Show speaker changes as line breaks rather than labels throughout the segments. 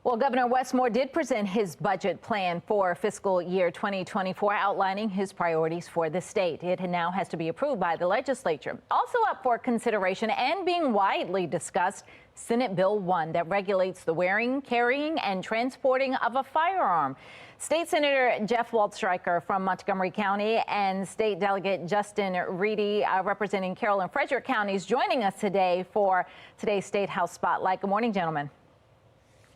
Well, Governor Wes Moore did present his budget plan for fiscal year 2024, outlining his priorities for the state. It now has to be approved by the legislature. Also up for consideration and being widely discussed, Senate Bill 1 that regulates the wearing, carrying, and transporting of a firearm. State Senator Jeff Waldstreicher from Montgomery County and State Delegate Justin Reedy representing Carroll and Frederick counties joining us today for today's State House Spotlight. Good morning, gentlemen.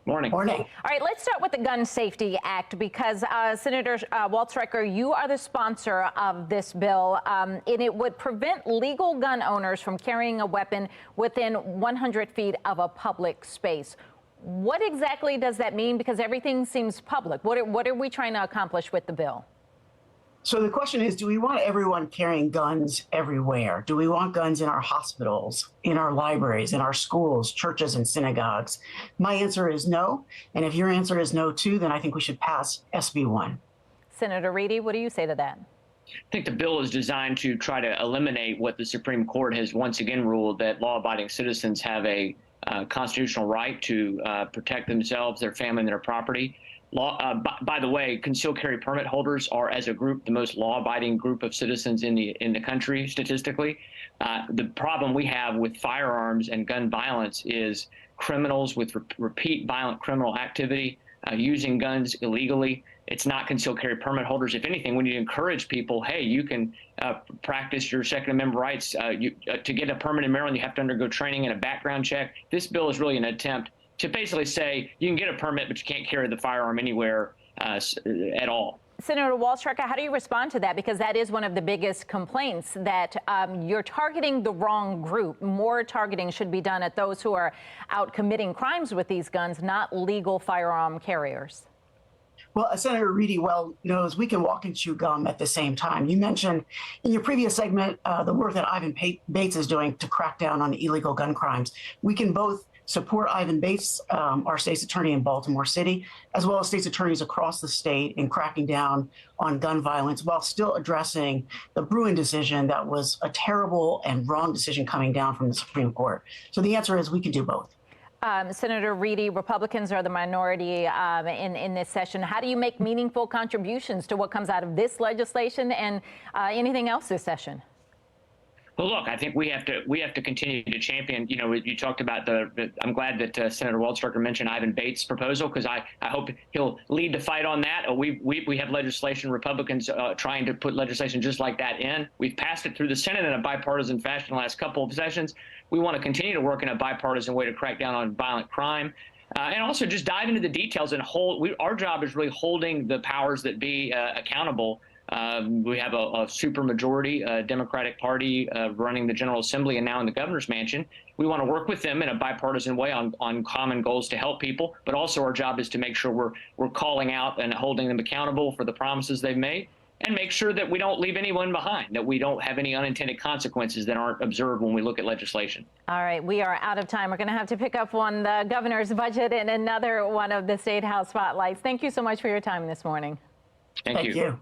Morning.
All right, let's start with the Gun Safety Act because Senator Waldstreicher, you are the sponsor of this bill, and it would prevent legal gun owners from carrying a weapon within 100 feet of a public space. What exactly does that mean? Because everything seems public. What are we trying to accomplish with the bill?
So the question is, do we want everyone carrying guns everywhere? Do we want guns in our hospitals, in our libraries, in our schools, churches, and synagogues? My answer is no. And if your answer is no, too, then I think we should pass SB 1.
Senator Reedy, what do you say to that?
I think the bill is designed to try to eliminate what the Supreme Court has once again ruled, that law-abiding citizens have a constitutional right to protect themselves, their family, and their property. By the way, concealed carry permit holders are, as a group, the most law-abiding group of citizens in the country, statistically. The problem we have with firearms and gun violence is criminals with repeat violent criminal activity using guns illegally. It's not concealed carry permit holders. If anything, we need to encourage people, hey, you can practice your Second Amendment rights. To get a permit in Maryland, you have to undergo training and a background check. This bill is really an attempt to basically say you can get a permit, but you can't carry the firearm anywhere at all.
Senator Waldstreicher, how do you respond to that? Because that is one of the biggest complaints, that you're targeting the wrong group. More targeting should be done at those who are out committing crimes with these guns, not legal firearm carriers.
Well, as Senator Reedy well knows, we can walk and chew gum at the same time. You mentioned in your previous segment the work that Ivan Bates is doing to crack down on illegal gun crimes. We can both support Ivan Bates, our state's attorney in Baltimore City, as well as state's attorneys across the state in cracking down on gun violence while still addressing the Bruin decision that was a terrible and wrong decision coming down from the Supreme Court. So the answer is we can do both.
Senator Reedy, Republicans are the minority in this session. How do you make meaningful contributions to what comes out of this legislation and anything else this session?
Well, look, I think we have to continue to champion. You know, you talked about I'm glad that Senator Waldstreicher mentioned Ivan Bates' proposal, because I hope he'll lead the fight on that. We have legislation, Republicans trying to put legislation just like that in. We've passed it through the Senate in a bipartisan fashion the last couple of sessions. We want to continue to work in a bipartisan way to crack down on violent crime. And also just dive into the details and our job is really holding the powers that be accountable. We have a supermajority Democratic Party running the General Assembly and now in the governor's mansion. We want to work with them in a bipartisan way on common goals to help people. But also our job is to make sure we're calling out and holding them accountable for the promises they've made, and make sure that we don't leave anyone behind, that we don't have any unintended consequences that aren't observed when we look at legislation. All
right, we are out of time. We're going to have to pick up on the governor's budget and another one of the State House Spotlights. Thank you so much for your time this morning.
Thank you.